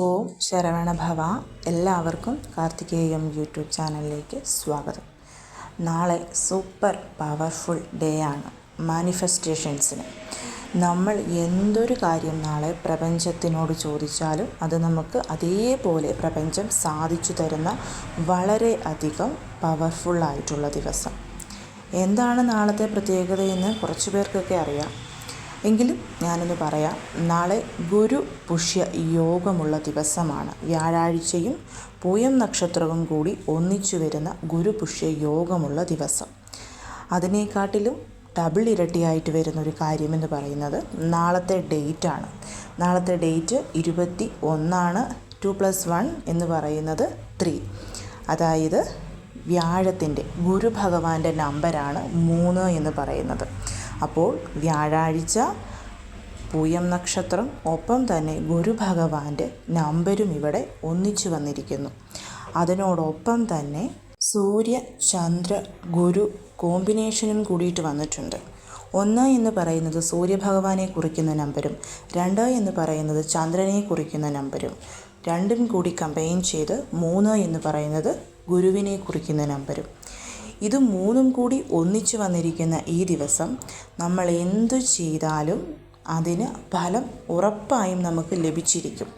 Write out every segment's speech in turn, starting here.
ഓം ശരവണ ഭവ. എല്ലാവർക്കും കാർത്തികേയം യൂട്യൂബ് ചാനലിലേക്ക് സ്വാഗതം. നാളെ സൂപ്പർ പവർഫുൾ ഡേ ആണ് മാനിഫെസ്റ്റേഷൻസിന്. നമ്മൾ എന്തൊരു കാര്യം നാളെ പ്രപഞ്ചത്തിനോട് ചോദിച്ചാലും അത് നമുക്ക് അതേപോലെ പ്രപഞ്ചം സാധിച്ചു തരുന്ന വളരെ അധികം പവർഫുള്ളായിട്ടുള്ള ദിവസം. എന്താണ് നാളത്തെ പ്രത്യേകതയെന്ന് കുറച്ച് പേർക്കൊക്കെ അറിയാം. എങ്കിലും ഞാനൊന്ന് പറയാം. നാളെ ഗുരു പുഷ്യ യോഗമുള്ള ദിവസമാണ്. വ്യാഴാഴ്ചയും പൂയം നക്ഷത്രവും കൂടി ഒന്നിച്ചു വരുന്ന ഗുരു പുഷ്യ യോഗമുള്ള ദിവസം. അതിനേക്കാട്ടിലും ഡബിൾ ഇരട്ടിയായിട്ട് വരുന്നൊരു കാര്യമെന്ന് പറയുന്നത് നാളത്തെ ഡേറ്റാണ്. നാളത്തെ ഡേറ്റ് 21. 2+1 എന്ന് പറയുന്നത് 3. അതായത് വ്യാഴത്തിൻ്റെ ഗുരു ഭഗവാന്റെ നമ്പറാണ് 3 എന്ന് പറയുന്നത്. അപ്പോൾ വ്യാഴാഴ്ച പൂയം നക്ഷത്രം ഒപ്പം തന്നെ ഗുരു ഭഗവാന്റെ നമ്പരും ഇവിടെ ഒന്നിച്ചു വന്നിരിക്കുന്നു. അതിനോടൊപ്പം തന്നെ സൂര്യ ചന്ദ്ര ഗുരു കോമ്പിനേഷനും കൂടിയിട്ട് വന്നിട്ടുണ്ട്. 1 എന്ന് പറയുന്നത് സൂര്യഭഗവാനെ കുറിക്കുന്ന നമ്പരും 2 എന്ന് പറയുന്നത് ചന്ദ്രനെ കുറിക്കുന്ന നമ്പരും രണ്ടും കൂടി കമ്പൈൻ ചെയ്ത് 3 എന്ന് പറയുന്നത് ഗുരുവിനെ കുറിക്കുന്ന നമ്പരും. ഇത് മൂന്നും കൂടി ഒന്നിച്ചു വന്നിരിക്കുന്ന ഈ ദിവസം നമ്മൾ എന്തു ചെയ്താലും അതിന് ഫലം ഉറപ്പായും നമുക്ക് ലഭിച്ചിരിക്കും.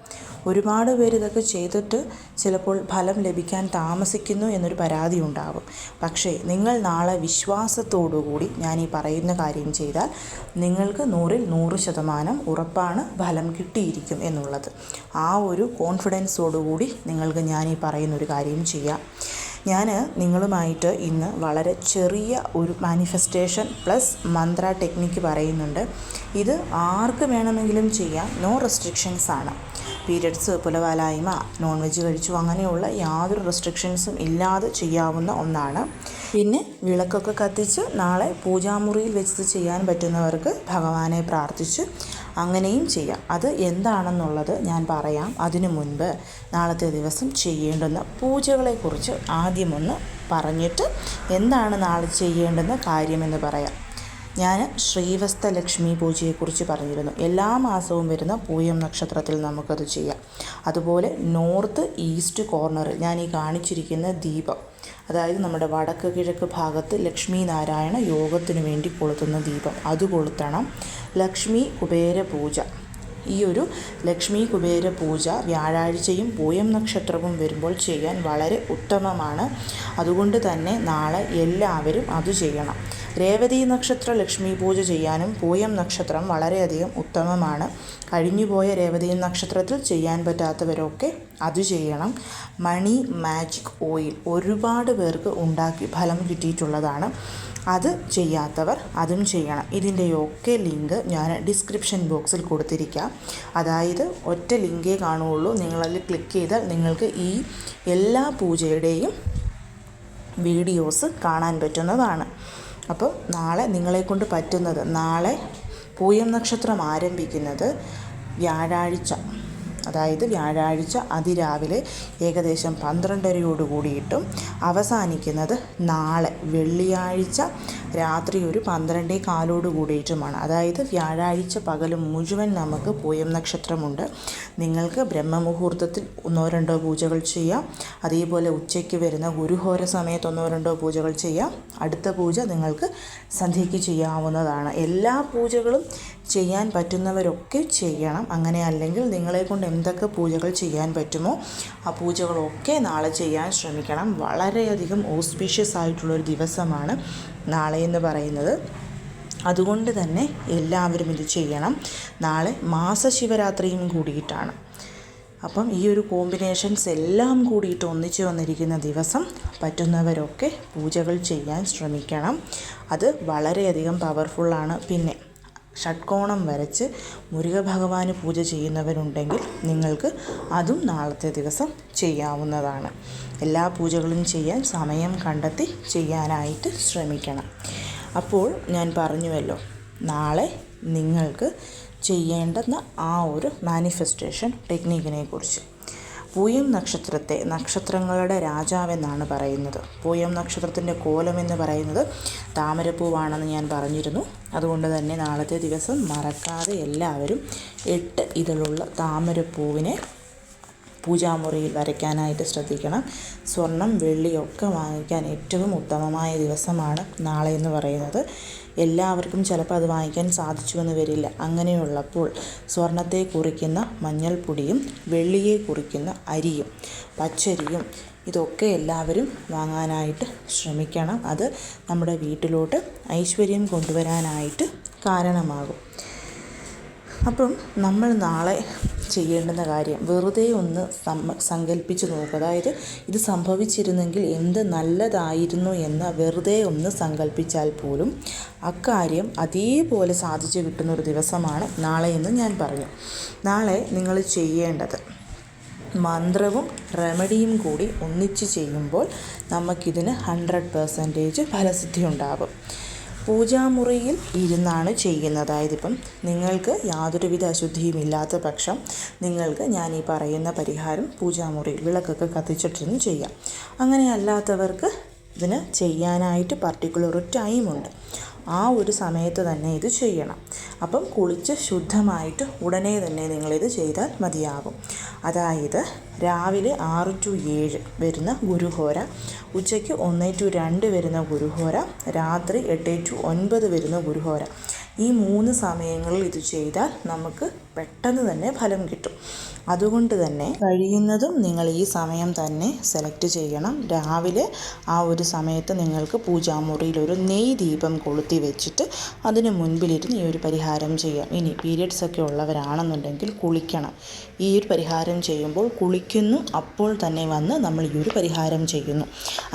ഒരുപാട് പേര് ഇതൊക്കെ ചെയ്തിട്ട് ചിലപ്പോൾ ഫലം ലഭിക്കാൻ താമസിക്കുന്നു എന്നൊരു പരാതി ഉണ്ടാകും. പക്ഷേ നിങ്ങൾ നാളെ വിശ്വാസത്തോടുകൂടി ഞാൻ ഈ പറയുന്ന കാര്യം ചെയ്താൽ നിങ്ങൾക്ക് 100% ഉറപ്പാണ് ഫലം കിട്ടിയിരിക്കും എന്നുള്ളത്. ആ ഒരു കോൺഫിഡൻസോടുകൂടി നിങ്ങൾക്ക് ഞാൻ ഈ പറയുന്നൊരു കാര്യം ചെയ്യാം. ഞാൻ നിങ്ങളുമായിട്ട് ഇന്ന് വളരെ ചെറിയ ഒരു മാനിഫെസ്റ്റേഷൻ പ്ലസ് മന്ത്ര ടെക്നിക്ക് പറയുന്നുണ്ട്. ഇത് ആർക്ക് വേണമെങ്കിലും ചെയ്യാം. നോ റെസ്ട്രിക്ഷൻസ് ആണ്. പീരിയഡ്സ്, പുലവാലായ്മ, നോൺ വെജ് കഴിച്ചു അങ്ങനെയുള്ള യാതൊരു റെസ്ട്രിക്ഷൻസും ഇല്ലാതെ ചെയ്യാവുന്ന ഒന്നാണ്. പിന്നെ വിളക്കൊക്കെ കത്തിച്ച് നാളെ പൂജാമുറിയിൽ വെച്ച് ചെയ്യാൻ പറ്റുന്നവർക്ക് ഭഗവാനെ പ്രാർത്ഥിച്ച് അങ്ങനെയും ചെയ്യാം. അത് എന്താണെന്നുള്ളത് ഞാൻ പറയാം. അതിനു മുൻപ് നാളത്തെ ദിവസം ചെയ്യേണ്ടുന്ന പൂജകളെക്കുറിച്ച് ആദ്യമൊന്ന് പറഞ്ഞിട്ട് എന്താണ് നാളെ ചെയ്യേണ്ടുന്ന കാര്യമെന്ന് പറയാം. ഞാൻ ശ്രീവസ്ത ലക്ഷ്മി പൂജയെക്കുറിച്ച് പറഞ്ഞിരുന്നു. എല്ലാ മാസവും വരുന്ന പൂയം നക്ഷത്രത്തിൽ നമുക്കത് ചെയ്യാം. അതുപോലെ നോർത്ത് ഈസ്റ്റ് കോർണറിൽ ഞാൻ ഈ കാണിച്ചിരിക്കുന്ന ദീപം, അതായത് നമ്മുടെ വടക്ക് കിഴക്ക് ഭാഗത്ത് ലക്ഷ്മി നാരായണ യോഗത്തിനു വേണ്ടി കൊളുത്തുന്ന ദീപം, അത് കൊളുത്തണം. ലക്ഷ്മി കുബേര പൂജ, ഈ ഒരു ലക്ഷ്മി കുബേര പൂജ വ്യാഴാഴ്ചയും പൂയം നക്ഷത്രവും വരുമ്പോൾ ചെയ്യാൻ വളരെ ഉത്തമമാണ്. അതുകൊണ്ട് തന്നെ നാളെ എല്ലാവരും അത് ചെയ്യണം. രേവതി നക്ഷത്ര ലക്ഷ്മി പൂജ ചെയ്യാനും പൂയം നക്ഷത്രം വളരെയധികം ഉത്തമമാണ്. കഴിഞ്ഞുപോയ രേവതി നക്ഷത്രത്തിൽ ചെയ്യാൻ പറ്റാത്തവരൊക്കെ അത് ചെയ്യണം. മണി മാജിക് ഓയിൽ ഒരുപാട് പേർക്ക് ഉണ്ടാക്കി ഫലം കിട്ടിയിട്ടുള്ളതാണ്. അത് ചെയ്യാത്തവർ അതും ചെയ്യണം. ഇതിൻ്റെയൊക്കെ ലിങ്ക് ഞാൻ ഡിസ്ക്രിപ്ഷൻ ബോക്സിൽ കൊടുത്തിരിക്കാം. അതായത് ഒറ്റ ലിങ്കേ കാണുകയുള്ളൂ. നിങ്ങളതിൽ ക്ലിക്ക് ചെയ്താൽ നിങ്ങൾക്ക് ഈ എല്ലാ പൂജയുടെയും വീഡിയോസ് കാണാൻ പറ്റുന്നതാണ്. അപ്പോൾ നാളെ നിങ്ങളെക്കൊണ്ട് പറ്റുന്നത്, നാളെ പൂയം നക്ഷത്രം ആരംഭിക്കുന്നത് വ്യാഴാഴ്ച, അതായത് വ്യാഴാഴ്ച അതിരാവിലെ ഏകദേശം 12:30 കൂടിയിട്ടും അവസാനിക്കുന്നത് നാളെ വെള്ളിയാഴ്ച രാത്രി ഒരു 12:15 കൂടിയിട്ടുമാണ്. അതായത് വ്യാഴാഴ്ച പകൽ മുഴുവൻ നമുക്ക് പൂയം നക്ഷത്രമുണ്ട്. നിങ്ങൾക്ക് ബ്രഹ്മമുഹൂർത്തത്തിൽ 1-2 പൂജകൾ ചെയ്യാം. അതേപോലെ ഉച്ചയ്ക്ക് വരുന്ന ഗുരുഹോര സമയത്ത് 1-2 പൂജകൾ ചെയ്യാം. അടുത്ത പൂജ നിങ്ങൾക്ക് സന്ധ്യയ്ക്ക് ചെയ്യാവുന്നതാണ്. എല്ലാ പൂജകളും ചെയ്യാൻ പറ്റുന്നവരൊക്കെ ചെയ്യണം. അങ്ങനെ അല്ലെങ്കിൽ നിങ്ങളെക്കൊണ്ട് എന്തൊക്കെ പൂജകൾ ചെയ്യാൻ പറ്റുമോ ആ പൂജകളൊക്കെ നാളെ ചെയ്യാൻ ശ്രമിക്കണം. വളരെയധികം ഓസ്പീഷ്യസ് ആയിട്ടുള്ളൊരു ദിവസമാണ് നാളെ എന്ന് പറയുന്നത്. അതുകൊണ്ട് തന്നെ എല്ലാവരും ഇത് ചെയ്യണം. നാളെ മാസശിവരാത്രിയും കൂടിയിട്ടാണ്. അപ്പം ഈ ഒരു കോമ്പിനേഷൻസ് എല്ലാം കൂടിയിട്ട് ഒന്നിച്ച് വന്നിരിക്കുന്ന ദിവസം പറ്റുന്നവരൊക്കെ പൂജകൾ ചെയ്യാൻ ശ്രമിക്കണം. അത് വളരെയധികം പവർഫുള്ളാണ്. പിന്നെ ഷഡ്കോണം വരച്ച് മുരുക ഭഗവാന് പൂജ ചെയ്യുന്നവരുണ്ടെങ്കിൽ നിങ്ങൾക്ക് അതും നാളത്തെ ദിവസം ചെയ്യാവുന്നതാണ്. എല്ലാ പൂജകളും ചെയ്യാൻ സമയം കണ്ടെത്തി ചെയ്യാനായിട്ട് ശ്രമിക്കണം. അപ്പോൾ ഞാൻ പറഞ്ഞുവല്ലോ, നാളെ നിങ്ങൾക്ക് ചെയ്യേണ്ടുന്ന ആ ഒരു മാനിഫെസ്റ്റേഷൻ ടെക്നിക്കിനെ കുറിച്ച്. പൂയം നക്ഷത്രത്തെ നക്ഷത്രങ്ങളുടെ രാജാവെന്നാണ് പറയുന്നത്. പൂയം നക്ഷത്രത്തിൻ്റെ കോലമെന്ന് പറയുന്നത് താമരപ്പൂവാണെന്ന് ഞാൻ പറഞ്ഞിരുന്നു. അതുകൊണ്ട് തന്നെ നാളത്തെ ദിവസം മറക്കാതെ എല്ലാവരും 8 ഇതളുള്ള താമരപ്പൂവിനെ പൂജാമുറിയിൽ വരയ്ക്കാനായിട്ട് ശ്രദ്ധിക്കണം. സ്വർണം വെള്ളിയൊക്കെ വാങ്ങിക്കാൻ ഏറ്റവും ഉത്തമമായ ദിവസമാണ് നാളെ എന്ന് പറയുന്നത്. എല്ലാവർക്കും ചിലപ്പോൾ അത് വാങ്ങിക്കാൻ സാധിച്ചുവെന്ന് വരില്ല. അങ്ങനെയുള്ളപ്പോൾ സ്വർണത്തെ കുറിക്കുന്ന മഞ്ഞൾപ്പൊടിയും വെള്ളിയെ കുറിക്കുന്ന അരിയും പച്ചരിയും ഇതൊക്കെ എല്ലാവരും വാങ്ങാനായിട്ട് ശ്രമിക്കണം. അത് നമ്മുടെ വീട്ടിലോട്ട് ഐശ്വര്യം കൊണ്ടുവരാനായിട്ട് കാരണമാകും. അപ്പം നമ്മൾ നാളെ ചെയ്യേണ്ടുന്ന കാര്യം വെറുതെ ഒന്ന് സങ്കല്പിച്ച് നോക്കുക. അതായത് ഇത് സംഭവിച്ചിരുന്നെങ്കിൽ എന്ത് നല്ലതായിരുന്നു എന്ന് വെറുതെ ഒന്ന് സങ്കല്പിച്ചാൽ പോലും അക്കാര്യം അതേപോലെ സാധിച്ചു കിട്ടുന്ന ഒരു ദിവസമാണ് നാളെ എന്ന് ഞാൻ പറഞ്ഞു. നാളെ നിങ്ങൾ ചെയ്യേണ്ടത് മന്ത്രവും റെമഡിയും കൂടി ഒന്നിച്ച് ചെയ്യുമ്പോൾ നമുക്കിതിന് 100% ഫലസിദ്ധി ഉണ്ടാകും. പൂജാമുറിയിൽ ഇരുന്നാണ് ചെയ്യുന്നത്. അതായത് ഇപ്പം നിങ്ങൾക്ക് യാതൊരുവിധ അശുദ്ധിയും ഇല്ലാത്ത പക്ഷം നിങ്ങൾക്ക് ഞാൻ ഈ പറയുന്ന പരിഹാരം പൂജാമുറിയിൽ വിളക്കൊക്കെ കത്തിച്ചിട്ടിരുന്ന് ചെയ്യാം. അങ്ങനെ അല്ലാത്തവർക്ക് ഇതിന് ചെയ്യാനായിട്ട് പർട്ടിക്കുലർ ഒരു ടൈമുണ്ട്. ആ ഒരു സമയത്ത് തന്നെ ഇത് ചെയ്യണം. അപ്പം കുളിച്ച് ശുദ്ധമായിട്ട് ഉടനെ തന്നെ നിങ്ങളിത് ചെയ്താൽ മതിയാകും. അതായത് രാവിലെ 6 to 7 വരുന്ന ഗുരുഹോര, ഉച്ചയ്ക്ക് 1 to 2 വരുന്ന ഗുരുഹോര, രാത്രി 8 to 9 വരുന്ന ഗുരുഹോര. ഈ 3 സമയങ്ങളിൽ ഇത് ചെയ്താൽ നമുക്ക് പെട്ടെന്ന് തന്നെ ഫലം കിട്ടും. അതുകൊണ്ട് തന്നെ കഴിയുന്നതും നിങ്ങൾ ഈ സമയം തന്നെ സെലക്ട് ചെയ്യണം. രാവിലെ ആ ഒരു സമയത്ത് നിങ്ങൾക്ക് പൂജാമുറിയിൽ ഒരു നെയ് ദീപം കൊളുത്തി വെച്ചിട്ട് അതിന് മുൻപിലിരുന്ന് ഈ ഒരു പരിഹാരം ചെയ്യാം. ഇനി പീരിയഡ്സ് ഒക്കെ ഉള്ളവരാണെന്നുണ്ടെങ്കിൽ കുളിക്കണം. ഈ ഒരു പരിഹാരം ചെയ്യുമ്പോൾ കുളിക്കുന്നു, അപ്പോൾ തന്നെ വന്ന് നമ്മൾ ഈ ഒരു പരിഹാരം ചെയ്യുന്നു.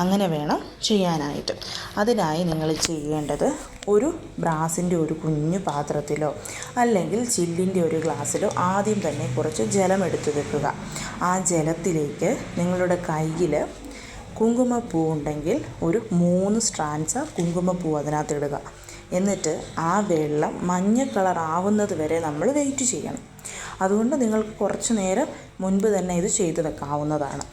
അങ്ങനെ വേണം ചെയ്യാനായിട്ട്. അതിനായി നിങ്ങൾ ചെയ്യേണ്ടത് ഒരു ബ്രാസിൻ്റെ ഒരു കുഞ്ഞു പാത്രത്തിലോ അല്ലെങ്കിൽ ചില്ലിൻ്റെ ഒരു ഗ്ലാസ്സിലോ ആദ്യം തന്നെ കുറച്ച് ജലം എടുത്ത് വെക്കുക. ആ ജലത്തിലേക്ക് നിങ്ങളുടെ കയ്യിൽ കുങ്കുമപ്പൂ ഉണ്ടെങ്കിൽ ഒരു 3 സ്ട്രാൻഡ്സ് കുങ്കുമപ്പൂ അതിനകത്ത് ഇടുക. എന്നിട്ട് ആ വെള്ളം മഞ്ഞ കളർ ആവുന്നത് വരെ നമ്മൾ വെയിറ്റ് ചെയ്യണം. അതുകൊണ്ട് നിങ്ങൾക്ക് കുറച്ച് നേരം മുൻപ് തന്നെ ഇത് ചെയ്ത് വെക്കാവുന്നതാണ്.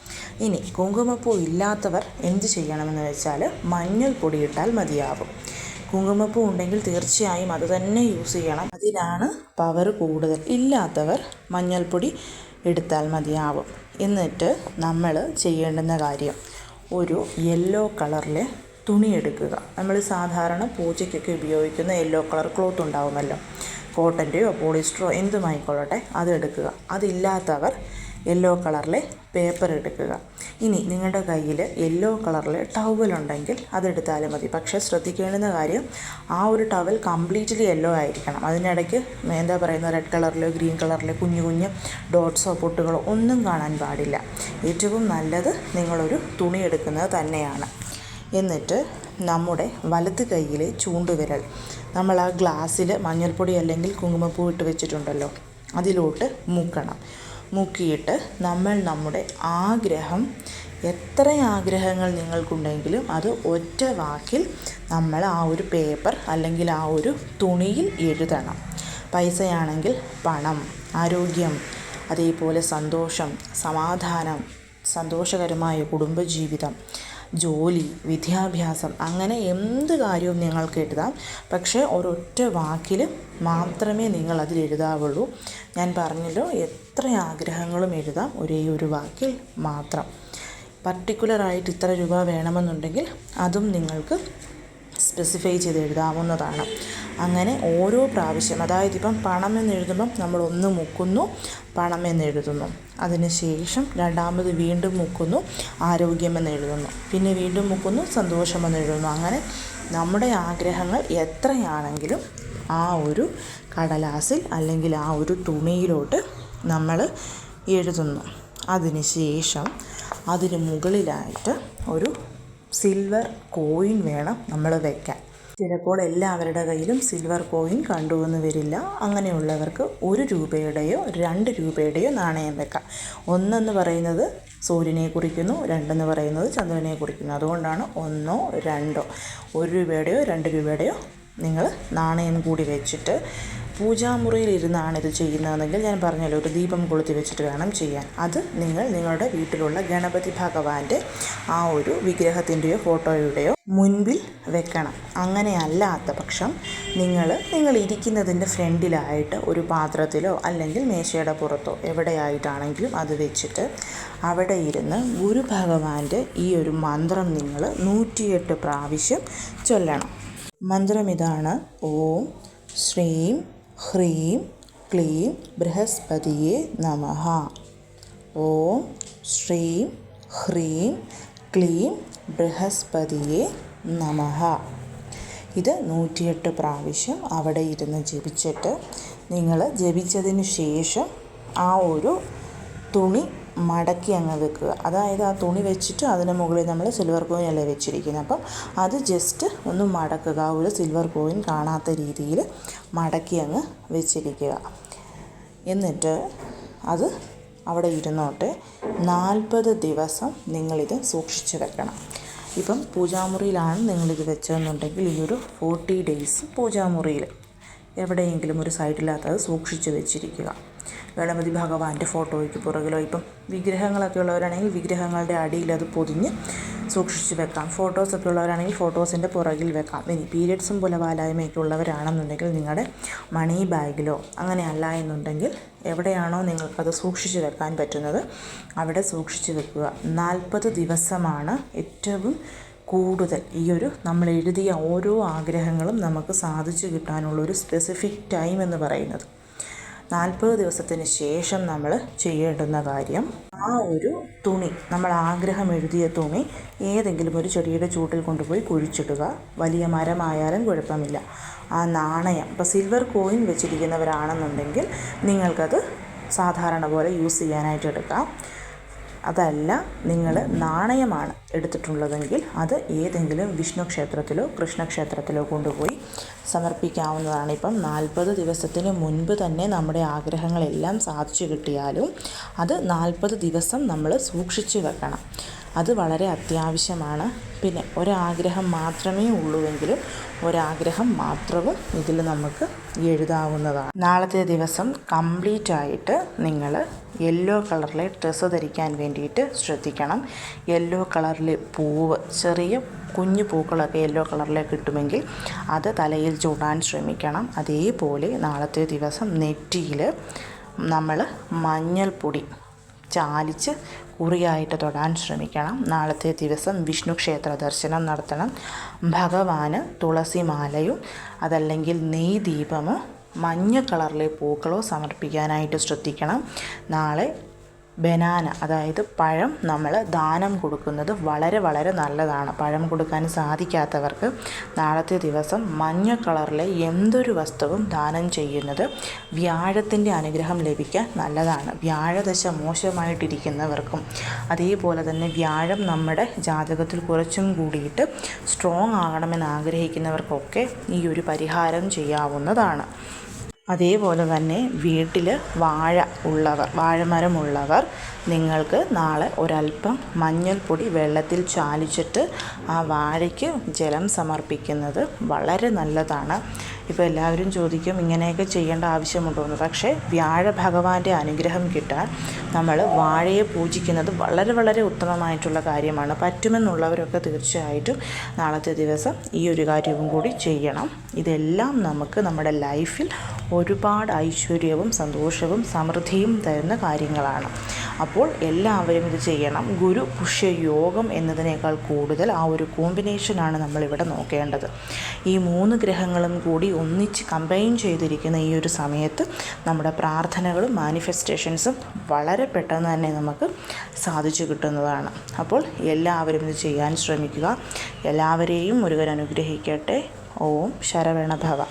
ഇനി കുങ്കുമപ്പൂ ഇല്ലാത്തവർ എന്ത് ചെയ്യണമെന്ന് വെച്ചാൽ മഞ്ഞൾപ്പൊടി ഇട്ടാൽ മതിയാവും. കുങ്കുമപ്പൂ ഉണ്ടെങ്കിൽ തീർച്ചയായും അത് തന്നെ യൂസ് ചെയ്യണം. അതിനാണ് പവർ കൂടുതൽ. ഇല്ലാത്തവർ മഞ്ഞൾപ്പൊടി എടുത്താൽ മതിയാവും. എന്നിട്ട് നമ്മൾ ചെയ്യേണ്ടുന്ന കാര്യം ഒരു യെല്ലോ കളറിലെ തുണി എടുക്കുക. നമ്മൾ സാധാരണ പൂജയ്ക്കൊക്കെ ഉപയോഗിക്കുന്ന യെല്ലോ കളർ ക്ലോത്ത് ഉണ്ടാവുമല്ലോ, കോട്ടൻ്റെയോ പോളിസ്റ്ററോ എന്തുമായിക്കൊള്ളട്ടെ, അതെടുക്കുക. അതില്ലാത്തവർ യെല്ലോ കളറിലെ പേപ്പർ എടുക്കുക. ഇനി നിങ്ങളുടെ കയ്യിൽ യെല്ലോ കളറിലെ ടവലുണ്ടെങ്കിൽ അതെടുത്താലും മതി. പക്ഷേ ശ്രദ്ധിക്കേണ്ടുന്ന കാര്യം ആ ഒരു ടവൽ കംപ്ലീറ്റ്ലി യെല്ലോ ആയിരിക്കണം. അതിനിടയ്ക്ക് എന്താ പറയുന്നത് റെഡ് കളറിലോ ഗ്രീൻ കളറിലെ കുഞ്ഞു കുഞ്ഞു ഡോട്ട്സോ പൊട്ടുകളോ ഒന്നും കാണാൻ പാടില്ല. ഏറ്റവും നല്ലത് നിങ്ങളൊരു തുണി എടുക്കുന്നത് തന്നെയാണ്. എന്നിട്ട് നമ്മുടെ വലത് കൈയിലെ ചൂണ്ടുവിരൽ നമ്മൾ ആ ഗ്ലാസ്സിൽ മഞ്ഞൾപ്പൊടി അല്ലെങ്കിൽ കുങ്കുമപ്പൂ ഇട്ട് വെച്ചിട്ടുണ്ടല്ലോ അതിലോട്ട് മുക്കണം. മുക്കിയിട്ട് നമ്മൾ നമ്മുടെ ആഗ്രഹം, എത്ര ആഗ്രഹങ്ങൾ നിങ്ങൾക്കുണ്ടെങ്കിലും അത് ഒറ്റ വാക്കിൽ നമ്മൾ ആ ഒരു പേപ്പർ അല്ലെങ്കിൽ ആ ഒരു തുണിയിൽ എഴുതണം. പൈസയാണെങ്കിൽ പണം, ആരോഗ്യം, അതേപോലെ സന്തോഷം, സമാധാനം, സന്തോഷകരമായ കുടുംബജീവിതം, ജോലി, വിദ്യാഭ്യാസം, അങ്ങനെ എന്ത് കാര്യവും നിങ്ങൾക്ക് എഴുതാം. പക്ഷേ ഒരൊറ്റ വാക്കിൽ മാത്രമേ നിങ്ങൾ അതിൽ എഴുതാവുള്ളൂ. ഞാൻ പറഞ്ഞല്ലോ, എത്ര ആഗ്രഹങ്ങളും എഴുതാം, ഒരേ ഒരു വാക്കിൽ മാത്രം. പർട്ടിക്കുലറായിട്ട് ഇത്ര രൂപ വേണമെന്നുണ്ടെങ്കിൽ അതും നിങ്ങൾക്ക് സ്പെസിഫൈ ചെയ്ത് എഴുതാവുന്നതാണ്. അങ്ങനെ ഓരോ പ്രാവശ്യം, അതായത് ഇപ്പം പണം എന്നെഴുതുമ്പം നമ്മൾ ഒന്ന് മുക്കുന്നു, പണം എന്നെഴുതുന്നു, അതിന് ശേഷം രണ്ടാമത് വീണ്ടും മുക്കുന്നു, ആരോഗ്യമെന്ന് എഴുതുന്നു, പിന്നെ വീണ്ടും മുക്കുന്നു, സന്തോഷമെന്ന് എഴുതുന്നു. അങ്ങനെ നമ്മുടെ ആഗ്രഹങ്ങൾ എത്രയാണെങ്കിലും ആ ഒരു കടലാസിൽ അല്ലെങ്കിൽ ആ ഒരു തുണിയിലോട്ട് നമ്മൾ എഴുതുന്നു. അതിന് ശേഷം അതിന് മുകളിലായിട്ട് ഒരു സിൽവർ കോയിൻ വേണം നമ്മൾ വയ്ക്കാൻ. ചിലപ്പോൾ എല്ലാവരുടെ കയ്യിലും സിൽവർ കോയിൻ കണ്ടുവന്ന് വരില്ല. അങ്ങനെയുള്ളവർക്ക് 1 രൂപയുടെയോ 2 രൂപയുടെയോ നാണയം വെക്കാം. 1 എന്ന് പറയുന്നത് സൂര്യനെ കുറിക്കുന്നു, 2 എന്ന് പറയുന്നത് ചന്ദ്രനെ കുറിക്കുന്നു. അതുകൊണ്ടാണ് 1 2 1 രൂപയുടെയോ 2 രൂപയുടെയോ നിങ്ങൾ നാണയം കൂടി വെച്ചിട്ട് പൂജാമുറിയിലിരുന്നാണ് ഇത് ചെയ്യുന്നതെങ്കിൽ ഞാൻ പറഞ്ഞല്ലോ ഒരു ദീപം കൊളുത്തി വെച്ചിട്ട് വേണം ചെയ്യാൻ. അത് നിങ്ങൾ നിങ്ങളുടെ വീട്ടിലുള്ള ഗണപതി ഭഗവാന്റെ ആ ഒരു വിഗ്രഹത്തിൻ്റെയോ ഫോട്ടോയുടെയോ മുൻപിൽ വെക്കണം. അങ്ങനെ അല്ലാത്ത പക്ഷം നിങ്ങൾ ഇരിക്കുന്നതിൻ്റെ ഫ്രണ്ടിലായിട്ട് ഒരു പാത്രത്തിലോ അല്ലെങ്കിൽ മേശയുടെ പുറത്തോ എവിടെയായിട്ടാണെങ്കിലും അത് വെച്ചിട്ട് അവിടെ ഇരുന്ന് ഗുരു ഭഗവാന്റെ ഈ ഒരു മന്ത്രം നിങ്ങൾ 108 പ്രാവശ്യം ചൊല്ലണം. മന്ത്രം ഇതാണ്: ഓം ശ്രീം ഹ്രീം ക്ലീം ബൃഹസ്പതിയേ നമഃ. ഓം ശ്രീം ഹ്രീം ക്ലീം ബൃഹസ്പതിയേ നമഃ. ഇത് 108 പ്രാവശ്യം അവിടെ ഇരുന്ന് ജപിച്ചിട്ട് നിങ്ങൾ ജപിച്ചതിന് ശേഷം ആ ഒരു തുണി മടക്കി അങ്ങ് വെക്കുക. അതായത് ആ തുണി വെച്ചിട്ട് അതിന് മുകളിൽ നമ്മൾ സിൽവർ കോയിൻ അല്ലേ വെച്ചിരിക്കുന്നത്, അപ്പം അത് ജസ്റ്റ് ഒന്ന് മടക്കുക. ആ ഒരു സിൽവർ കോയിൻ കാണാത്ത രീതിയിൽ മടക്കി അങ്ങ് വെച്ചിരിക്കുക. എന്നിട്ട് അത് അവിടെ ഇരുന്നോട്ടെ. 40 ദിവസം നിങ്ങളിത് സൂക്ഷിച്ച് വെക്കണം. ഇപ്പം പൂജാമുറിയിലാണ് നിങ്ങളിത് വെച്ചതെന്നുണ്ടെങ്കിൽ ഈ ഒരു 40 ഡേയ്സ് പൂജാമുറിയിൽ എവിടെയെങ്കിലും ഒരു സൈഡിലാത്തത് സൂക്ഷിച്ച് വെച്ചിരിക്കുക. ഗണപതി ഭഗവാന്റെ ഫോട്ടോയ്ക്ക് പുറകിലോ, ഇപ്പം വിഗ്രഹങ്ങളൊക്കെ ഉള്ളവരാണെങ്കിൽ വിഗ്രഹങ്ങളുടെ അടിയിൽ അത് പൊതിഞ്ഞ് സൂക്ഷിച്ച് വെക്കാം. ഫോട്ടോസൊക്കെ ഉള്ളവരാണെങ്കിൽ ഫോട്ടോസിൻ്റെ പുറകിൽ വെക്കാം. ഇനി പീരിയഡ്സും പുലവാലായ്മയൊക്കെ ഉള്ളവരാണെന്നുണ്ടെങ്കിൽ നിങ്ങളുടെ മണി ബാഗിലോ, അങ്ങനെ അല്ല എന്നുണ്ടെങ്കിൽ എവിടെയാണോ നിങ്ങൾക്കത് സൂക്ഷിച്ച് വെക്കാൻ പറ്റുന്നത് അവിടെ സൂക്ഷിച്ച് വെക്കുക. 40 ദിവസമാണ് ഏറ്റവും കൂടുതൽ ഈ ഒരു നമ്മൾ എഴുതിയ ഓരോ ആഗ്രഹങ്ങളും നമുക്ക് സാധിച്ചു കിട്ടാനുള്ളൊരു സ്പെസിഫിക് ടൈം എന്ന് പറയുന്നത്. 40 ദിവസത്തിന് ശേഷം നമ്മൾ ചെയ്യേണ്ടുന്ന കാര്യം, ആ ഒരു തുണി, നമ്മൾ ആഗ്രഹം എഴുതിയ തുണി ഏതെങ്കിലും ഒരു ചെടിയുടെ ചൂട്ടിൽ കൊണ്ടുപോയി കുഴിച്ചിടുക. വലിയ മരമായാലും കുഴപ്പമില്ല. ആ നാണയം, ഇപ്പോൾ സിൽവർ കോയിൻ വെച്ചിരിക്കുന്നവരാണെന്നുണ്ടെങ്കിൽ നിങ്ങൾക്കത് സാധാരണ പോലെ യൂസ് ചെയ്യാനായിട്ട് എടുക്കാം. അതല്ല നിങ്ങൾ നാണയമാണ് എടുത്തിട്ടുള്ളതെങ്കിൽ അത് ഏതെങ്കിലും വിഷ്ണു ക്ഷേത്രത്തിലോ കൃഷ്ണക്ഷേത്രത്തിലോ കൊണ്ടുപോയി സമർപ്പിക്കാവുന്നതാണ്. ഇപ്പം 40 ദിവസത്തിന് മുൻപ് തന്നെ നമ്മുടെ ആഗ്രഹങ്ങളെല്ലാം സാധിച്ചു കിട്ടിയാലും അത് 40 ദിവസം നമ്മൾ സൂക്ഷിച്ച് വെക്കണം. അത് വളരെ അത്യാവശ്യമാണ്. പിന്നെ ഒരാഗ്രഹം മാത്രമേ ഉള്ളൂവെങ്കിലും ഒരാഗ്രഹം മാത്രവും ഇതിൽ നമുക്ക് എഴുതാവുന്നതാണ്. നാളത്തെ ദിവസം കംപ്ലീറ്റ് ആയിട്ട് നിങ്ങൾ യെല്ലോ കളറിലെ ഡ്രസ്സ് ധരിക്കാൻ വേണ്ടിയിട്ട് ശ്രദ്ധിക്കണം. യെല്ലോ കളറിലെ പൂവ്, ചെറിയ കുഞ്ഞു പൂക്കളൊക്കെ യെല്ലോ കളറിലെ കിട്ടുമെങ്കിൽ അത് തലയിൽ ചൂടാൻ ശ്രമിക്കണം. അതേപോലെ നാളത്തെ ദിവസം നെറ്റിയിൽ നമ്മൾ മഞ്ഞൾപ്പൊടി ചാലിച്ച് കുറിയായിട്ട് തൊടാൻ ശ്രമിക്കണം. നാളത്തെ ദിവസം വിഷ്ണു ക്ഷേത്ര ദർശനം നടത്തണം. ഭഗവാന് തുളസി മാലയും അതല്ലെങ്കിൽ നെയ് ദീപമോ മഞ്ഞ കളറിലെ പൂക്കളോ സമർപ്പിക്കാനായിട്ട് ശ്രദ്ധിക്കണം. നാളെ ബനാന, അതായത് പഴം നമ്മൾ ദാനം കൊടുക്കുന്നത് വളരെ വളരെ നല്ലതാണ്. പഴം കൊടുക്കാൻ സാധിക്കാത്തവർക്ക് നാളത്തെ ദിവസം മഞ്ഞ കളറിലെ എന്തൊരു വസ്തുവും ദാനം ചെയ്യുന്നത് വ്യാഴത്തിൻ്റെ അനുഗ്രഹം ലഭിക്കാൻ നല്ലതാണ്. വ്യാഴദശ മോശമായിട്ടിരിക്കുന്നവർക്കും അതേപോലെ തന്നെ വ്യാഴം നമ്മുടെ ജാതകത്തിൽ കുറച്ചും കൂടിയിട്ട് സ്ട്രോങ് ആകണമെന്ന് ആഗ്രഹിക്കുന്നവർക്കൊക്കെ ഈ ഒരു പരിഹാരം ചെയ്യാവുന്നതാണ്. അതേപോലെ തന്നെ വീട്ടിൽ വാഴമരമുള്ളവർ നിങ്ങൾക്ക് നാളെ ഒരല്പം മഞ്ഞൾപ്പൊടി വെള്ളത്തിൽ ചാലിച്ചിട്ട് ആ വാഴയ്ക്ക് ജലം സമർപ്പിക്കുന്നത് വളരെ നല്ലതാണ്. ഇപ്പോൾ എല്ലാവരും ചോദിക്കും ഇങ്ങനെയൊക്കെ ചെയ്യേണ്ട ആവശ്യമുണ്ടോ എന്ന്. പക്ഷേ വ്യാഴ ഭഗവാന്റെ അനുഗ്രഹം കിട്ടാൻ നമ്മൾ വാഴയെ പൂജിക്കുന്നത് വളരെ വളരെ ഉത്തമമായിട്ടുള്ള കാര്യമാണ്. പറ്റുമെന്നുള്ളവരൊക്കെ തീർച്ചയായിട്ടും നാളത്തെ ദിവസം ഈ ഒരു കാര്യവും കൂടി ചെയ്യണം. ഇതെല്ലാം നമുക്ക് നമ്മുടെ ലൈഫിൽ ഒരുപാട് ഐശ്വര്യവും സന്തോഷവും സമൃദ്ധിയും തരുന്ന കാര്യങ്ങളാണ്. അപ്പോൾ എല്ലാവരും ഇത് ചെയ്യണം. ഗുരു പുഷ്യ യോഗം എന്നതിനേക്കാൾ കൂടുതൽ ആ ഒരു കോമ്പിനേഷനാണ് നമ്മളിവിടെ നോക്കേണ്ടത്. ഈ 3 ഗ്രഹങ്ങളും കൂടി ഒന്നിച്ച് കമ്പൈൻ ചെയ്തിരിക്കുന്ന ഈ ഒരു സമയത്ത് നമ്മുടെ പ്രാർത്ഥനകളും മാനിഫെസ്റ്റേഷൻസും വളരെ പെട്ടെന്ന് തന്നെ നമുക്ക് സാധിച്ചു കിട്ടുന്നതാണ്. അപ്പോൾ എല്ലാവരും ഇത് ചെയ്യാൻ ശ്രമിക്കുക. എല്ലാവരെയും മുരുകൻ അനുഗ്രഹിക്കട്ടെ. ഓം ശരവണ ഭവ.